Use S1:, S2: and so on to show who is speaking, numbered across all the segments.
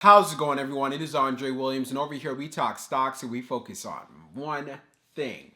S1: How's it going, everyone? It is Andre Williams, and over here we talk stocks and we focus on one thing.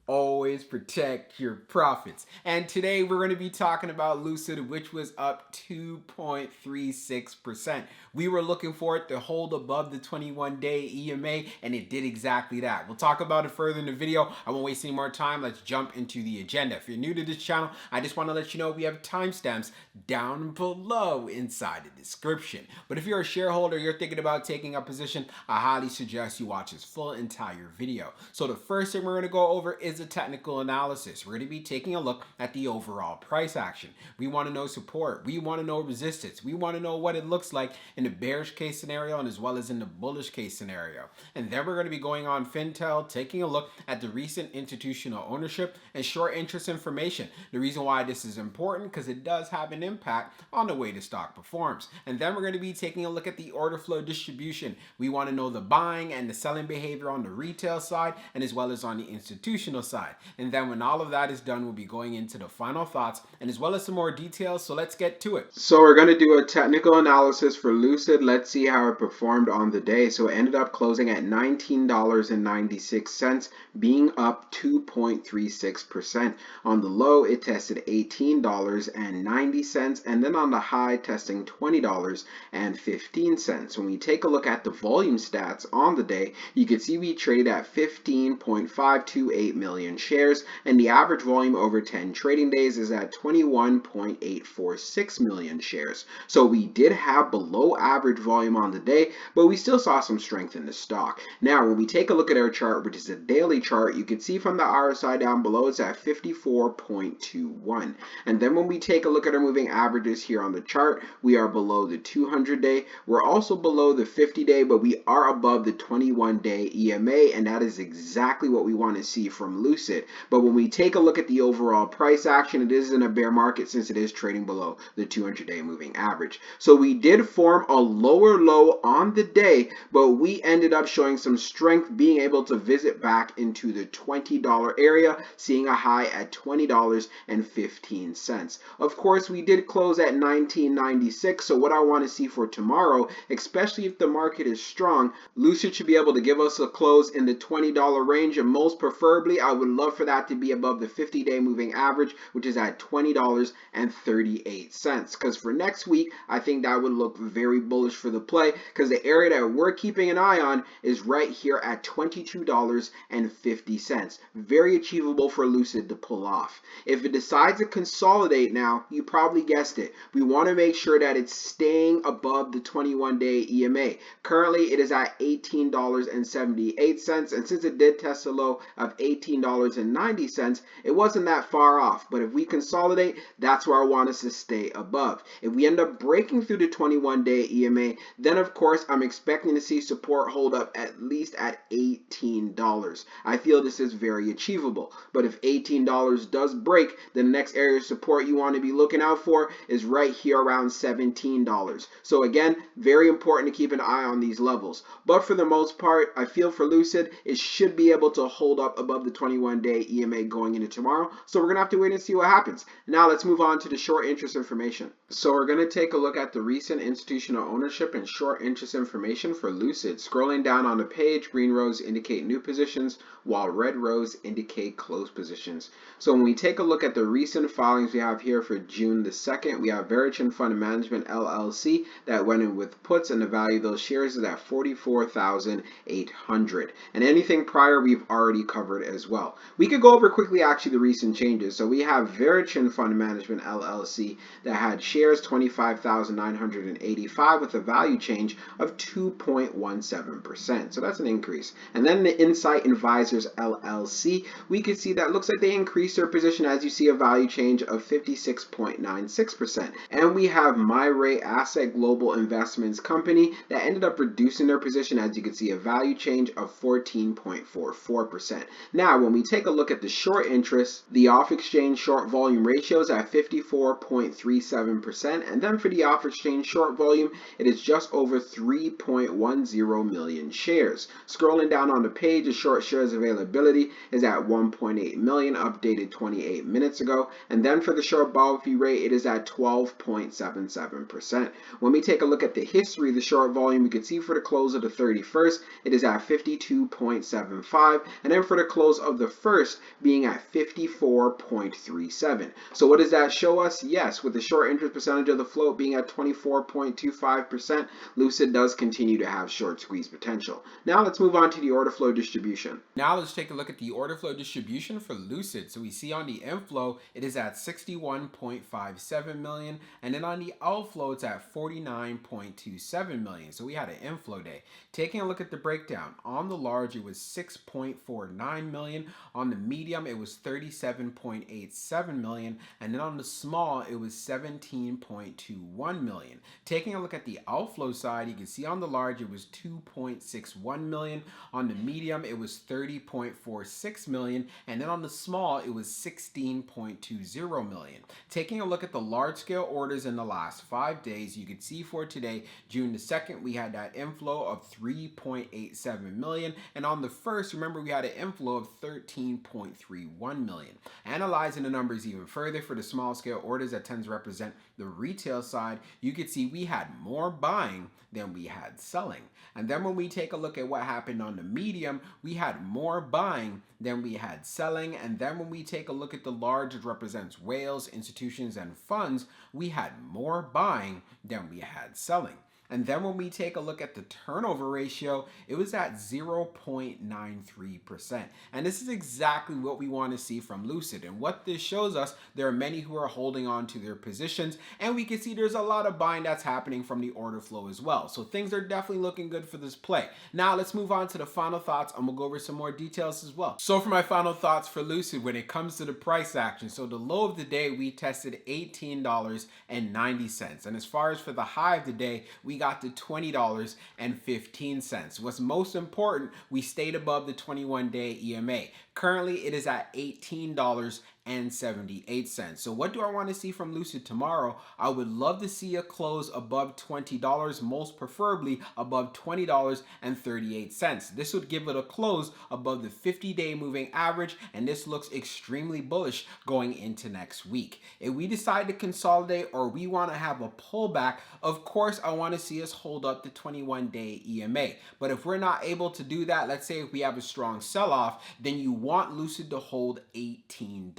S1: Always protect your profits. And today we're going to be talking about Lucid, which was up 2.36%. We were looking for it to hold above the 21-day EMA, and it did exactly that. We'll talk about it further in the video. I won't waste any more time. Let's jump into the agenda. If you're new to this channel, I just want to let you know we have timestamps down below inside the description. But if you're a shareholder, you're thinking about taking a position, I highly suggest you watch this full entire video. So the first thing we're going to go over is a technical analysis. We're going to be taking a look at the overall price action. We want to know support. We want to know resistance. We want to know what it looks like in the bearish case scenario and as well as in the bullish case scenario. And then we're going to be going on Fintel, taking a look at the recent institutional ownership and short interest information. The reason why this is important because it does have an impact on the way the stock performs. And then we're going to be taking a look at the order flow distribution. We want to know the buying and the selling behavior on the retail side and as well as on the institutional side. And then when all of that is done, we'll be going into the final thoughts and as well as some more details. So let's get to it. So we're going to do a technical analysis for Lucid. Let's see how it performed on the day. So it ended up closing at $19.96, being up 2.36%. On the low, it tested $18.90, and then on the high, testing $20.15. When we take a look at the volume stats on the day, you can see we traded at 15.528 million shares, and the average volume over 10 trading days is at 21.846 million shares. So we did have below average volume on the day, but we still saw some strength in the stock. Now, when we take a look at our chart, which is a daily chart, you can see from the RSI down below, it's at 54.21. And then when we take a look at our moving averages here on the chart, we are below the 200-day. We're also below the 50-day, but we are above the 21-day EMA, and that is exactly what we want to see from Lucid. But when we take a look at the overall price action, it is in a bear market since it is trading below the 200-day moving average. So we did form a lower low on the day, but we ended up showing some strength, being able to visit back into the $20 area, seeing a high at $20.15. Of course, we did close at $19.96, so what I want to see for tomorrow, especially if the market is strong, Lucid should be able to give us a close in the $20 range, and most preferably, I would love for that to be above the 50-day moving average, which is at $20.38. Because for next week, I think that would look very bullish for the play, because the area that we're keeping an eye on is right here at $22.50. Very achievable for Lucid to pull off. If it decides to consolidate now, you probably guessed it. We want to make sure that it's staying above the 21-day EMA. Currently, it is at $18.78, and since it did test a low of $18.90, it wasn't that far off. But if we consolidate, that's where I want us to stay above. If we end up breaking through the 21-day EMA, then of course I'm expecting to see support hold up at least at $18. I feel this is very achievable. But if $18 does break, then the next area of support you want to be looking out for is right here around $17. So again, very important to keep an eye on these levels. But for the most part, I feel for Lucid, it should be able to hold up above the 21-day EMA going into tomorrow. So we're going to have to wait and see what happens. Now let's move on to the short interest information. So we're going to take a look at the recent institutional ownership and short interest information for Lucid. Scrolling down on the page, green rows indicate new positions, while red rows indicate closed positions. So when we take a look at the recent filings we have here for June the 2nd, we have Verition Fund Management LLC that went in with puts, and the value of those shares is at $44,800. And anything prior we've already covered as well. We could go over quickly actually the recent changes. So we have Verition Fund Management LLC that had shares 25,985 with a value change of 2.17%. So that's an increase. And then the Insight Advisors LLC, we could see that looks like they increased their position, as you see a value change of 56.96%. And we have MyRay Asset Global Investments Company that ended up reducing their position, as you can see a value change of 14.44%. Now, when we take a look at the short interest, the off-exchange short volume ratio is at 54.37%. 1%. And then for the off exchange short volume, it is just over 3.10 million shares. Scrolling down on the page, the short shares availability is at 1.8 million, updated 28 minutes ago. And then for the short borrow fee rate, it is at 12.77%. When we take a look at the history of the short volume, we can see for the close of the 31st, it is at 52.75, and then for the close of the first being at 54.37. So what does that show us? Yes, with the short interest percentage of the float being at 24.25%, Lucid does continue to have short squeeze potential. Now let's move on to the order flow distribution. Now let's take a look at the order flow distribution for Lucid. So we see on the inflow, it is at 61.57 million, and then on the outflow, it's at 49.27 million. So we had an inflow day. Taking a look at the breakdown, on the large, it was 6.49 million. On the medium, it was 37.87 million, and then on the small, it was 17.21 million. Taking a look at the outflow side, you can see on the large, it was 2.61 million. On the medium, it was 30.46 million, and then on the small, it was 16.20 million. Taking a look at the large scale orders in the last 5 days, you can see for today, June the 2nd, we had that inflow of 3.87 million, and on the 1st, remember we had an inflow of 13.31 million. Analyzing the numbers even further for the small scale orders that tends to represent the retail side, you could see we had more buying than we had selling. And then when we take a look at what happened on the medium, we had more buying than we had selling. And then when we take a look at the large, it represents whales, institutions, and funds, we had more buying than we had selling. And then when we take a look at the turnover ratio, it was at 0.93%. And this is exactly what we want to see from Lucid. And what this shows us, there are many who are holding on to their positions, and we can see there's a lot of buying that's happening from the order flow as well. So things are definitely looking good for this play. Now let's move on to the final thoughts, and we'll go over some more details as well. So for my final thoughts for Lucid when it comes to the price action, so the low of the day, we tested $18.90. And as far as for the high of the day, we got to $20.15. What's most important, we stayed above the 21-day EMA. Currently, it is at $18.78. So what do I want to see from Lucid tomorrow? I would love to see a close above $20, most preferably above $20.38. This would give it a close above the 50-day moving average, and this looks extremely bullish going into next week. If we decide to consolidate or we want to have a pullback, of course, I want to see us hold up the 21-day EMA. But if we're not able to do that, let's say if we have a strong sell-off, then you want Lucid to hold $18.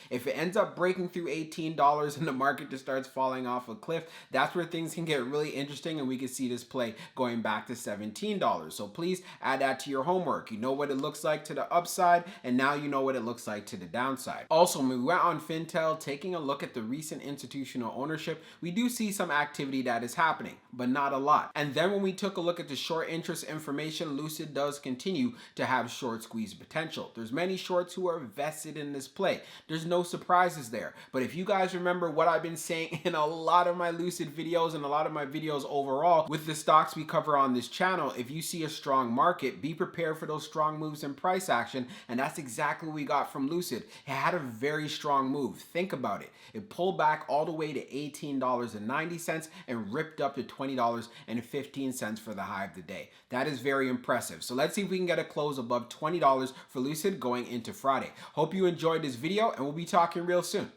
S1: If it ends up breaking through $18 and the market just starts falling off a cliff, that's where things can get really interesting, and we can see this play going back to $17. So please add that to your homework. You know what it looks like to the upside, and now you know what it looks like to the downside. Also, when we went on Fintel, taking a look at the recent institutional ownership, we do see some activity that is happening, but not a lot. And then when we took a look at the short interest information, Lucid does continue to have short squeeze potential. There's many shorts who are vested in this play. There's no surprises there. But if you guys remember what I've been saying in a lot of my Lucid videos and a lot of my videos overall with the stocks we cover on this channel, if you see a strong market, be prepared for those strong moves in price action. And that's exactly what we got from Lucid. It had a very strong move. Think about it. It pulled back all the way to $18.90 and ripped up to $20.15 for the high of the day. That is very impressive. So let's see if we can get a close above $20 for Lucid going into Friday. Hope you enjoyed this video, and we'll be talking real soon.